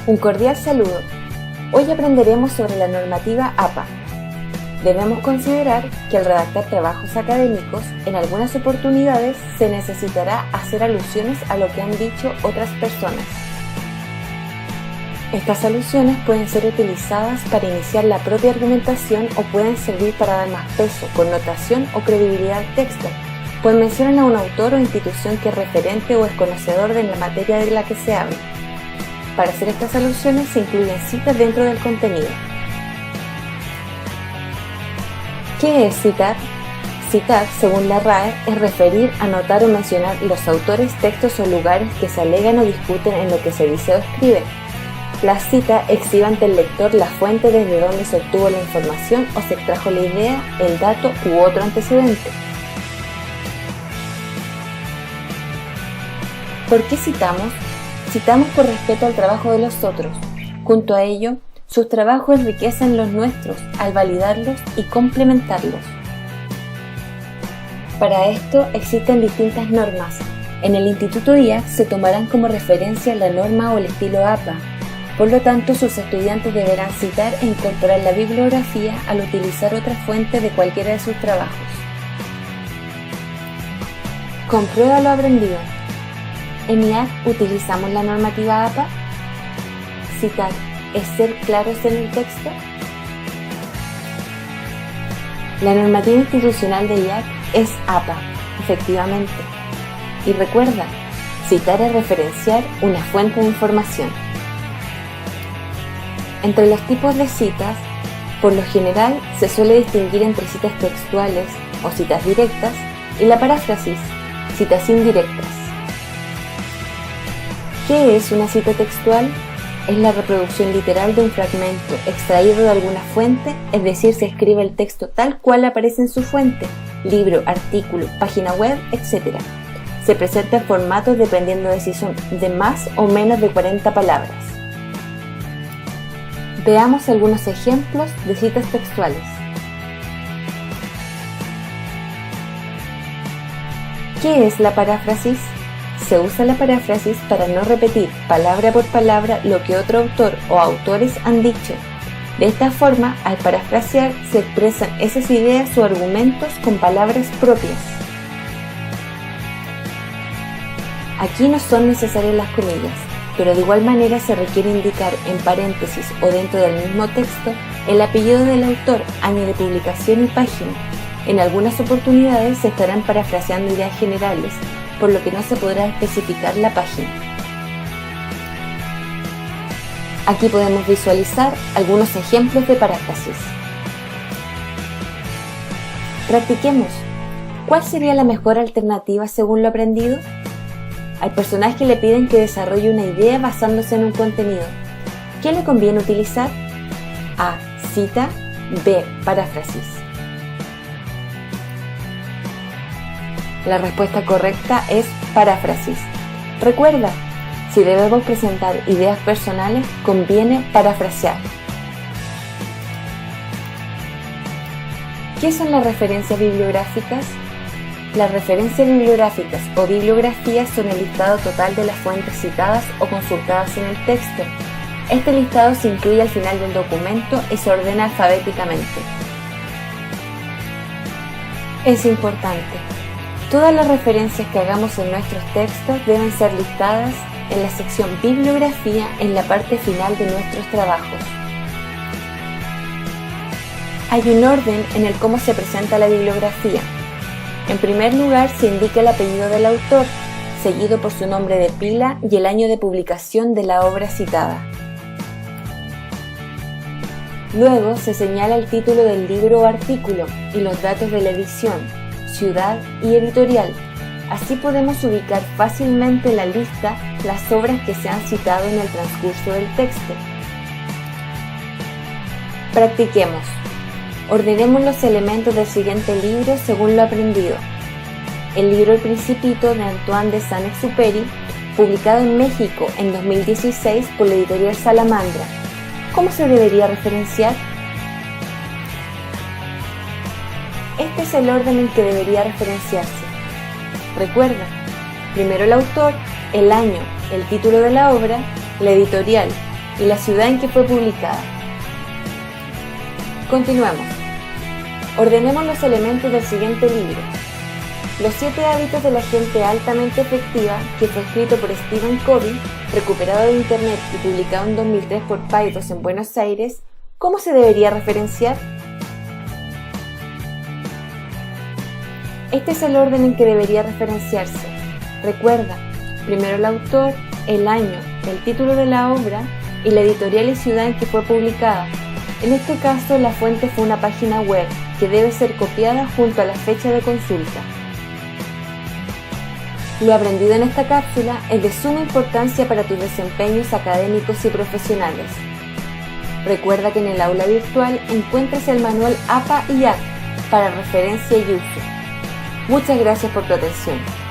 Un cordial saludo. Hoy aprenderemos sobre la normativa APA. Debemos considerar que al redactar trabajos académicos, en algunas oportunidades se necesitará hacer alusiones a lo que han dicho otras personas. Estas alusiones pueden ser utilizadas para iniciar la propia argumentación o pueden servir para dar más peso, connotación o credibilidad al texto, pues mencionan a un autor o institución que es referente o es conocedor de la materia de la que se habla. Para hacer estas alusiones se incluyen citas dentro del contenido. ¿Qué es citar? Citar, según la RAE, es referir, anotar o mencionar los autores, textos o lugares que se alegan o discuten en lo que se dice o escribe. La cita exhibe ante el lector la fuente desde donde se obtuvo la información o se extrajo la idea, el dato u otro antecedente. ¿Por qué citamos? Citamos por respeto al trabajo de los otros. Junto a ello, sus trabajos enriquecen los nuestros al validarlos y complementarlos. Para esto existen distintas normas. En el Instituto IAC se tomarán como referencia la norma o el estilo APA. Por lo tanto, sus estudiantes deberán citar e incorporar la bibliografía al utilizar otra fuente de cualquiera de sus trabajos. Comprueba lo aprendido. En IAC utilizamos la normativa APA. Citar es ser claros en el texto. La normativa institucional de IAC es APA, efectivamente. Y recuerda, citar es referenciar una fuente de información. Entre los tipos de citas, por lo general se suele distinguir entre citas textuales o citas directas y la paráfrasis, citas indirectas. ¿Qué es una cita textual? Es la reproducción literal de un fragmento extraído de alguna fuente, es decir, se escribe el texto tal cual aparece en su fuente, libro, artículo, página web, etc. Se presenta en formatos dependiendo de si son de más o menos de 40 palabras. Veamos algunos ejemplos de citas textuales. ¿Qué es la paráfrasis? Se usa la paráfrasis para no repetir palabra por palabra lo que otro autor o autores han dicho. De esta forma, al parafrasear, se expresan esas ideas o argumentos con palabras propias. Aquí no son necesarias las comillas, pero de igual manera se requiere indicar en paréntesis o dentro del mismo texto el apellido del autor, año de publicación y página. En algunas oportunidades se estarán parafraseando ideas generales, por lo que no se podrá especificar la página. Aquí podemos visualizar algunos ejemplos de paráfrasis. Practiquemos. ¿Cuál sería la mejor alternativa según lo aprendido? Al personaje le piden que desarrolle una idea basándose en un contenido. ¿Qué le conviene utilizar? A. Cita. B. Paráfrasis. La respuesta correcta es paráfrasis. Recuerda, si debemos presentar ideas personales, conviene parafrasear. ¿Qué son las referencias bibliográficas? Las referencias bibliográficas o bibliografías son el listado total de las fuentes citadas o consultadas en el texto. Este listado se incluye al final del documento y se ordena alfabéticamente. Es importante. Todas las referencias que hagamos en nuestros textos deben ser listadas en la sección Bibliografía en la parte final de nuestros trabajos. Hay un orden en el cómo se presenta la bibliografía. En primer lugar se indica el apellido del autor, seguido por su nombre de pila y el año de publicación de la obra citada. Luego se señala el título del libro o artículo y los datos de la edición, ciudad y editorial. Así podemos ubicar fácilmente en la lista las obras que se han citado en el transcurso del texto. Practiquemos. Ordenemos los elementos del siguiente libro según lo aprendido. El libro El Principito de Antoine de Saint-Exupéry, publicado en México en 2016 por la editorial Salamandra. ¿Cómo se debería referenciar? Este es el orden en que debería referenciarse. Recuerda, primero el autor, el año, el título de la obra, la editorial, y la ciudad en que fue publicada. Continuemos. Ordenemos los elementos del siguiente libro. Los 7 hábitos de la gente altamente efectiva, que fue escrito por Stephen Covey, recuperado de internet y publicado en 2003 por Paidós en Buenos Aires. ¿Cómo se debería referenciar? Este es el orden en que debería referenciarse. Recuerda, primero el autor, el año, el título de la obra y la editorial y ciudad en que fue publicada. En este caso, la fuente fue una página web que debe ser copiada junto a la fecha de consulta. Lo aprendido en esta cápsula es de suma importancia para tus desempeños académicos y profesionales. Recuerda que en el aula virtual encuentras el manual APA y AC para referencia y uso. Muchas gracias por tu atención.